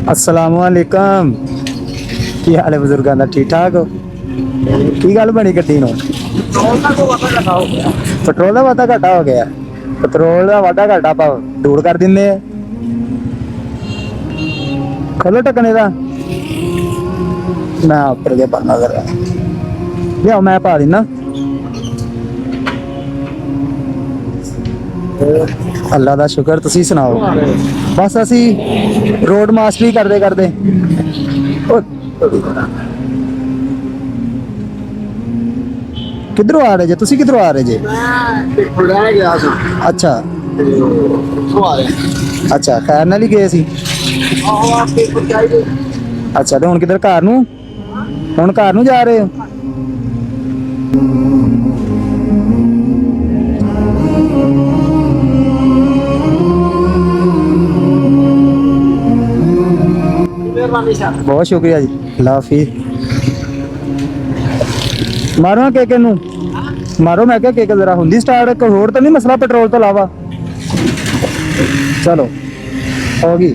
अस्सलामुअलैकुम। की हाल है बुजुर्गों का? ठीक ठाक हो? की गल बनी गड्डी नूं? पेट्रोल का वाधा घाटा हो गया। पेट्रोल का वाधा घाटा आप दूर कर देंगे। खोलो ढक्कने का। मैं उपर के पाना कर लियाओ, मैं पा देना। अल्लाह का शुक्र, तुसी सुनाओ? बस असी रोड मास्टरी करते करते किधरों आ रहे जे? तुसी किधरों आ रहे जे? अच्छा अच्छा, खैर नाल ही गए सी। अच्छा, तो हुण किधर? घर नूं? हुण घर नूं जा रहे हो? बहुत शुक्रिया जी, अल्लाह हाफिज़। मारो ना केके नूं, मारो। मैं क्या केके जरा हुंदी स्टार्ट? कोई होर तो नहीं मसला पेट्रोल तो इलावा? चलो होगी।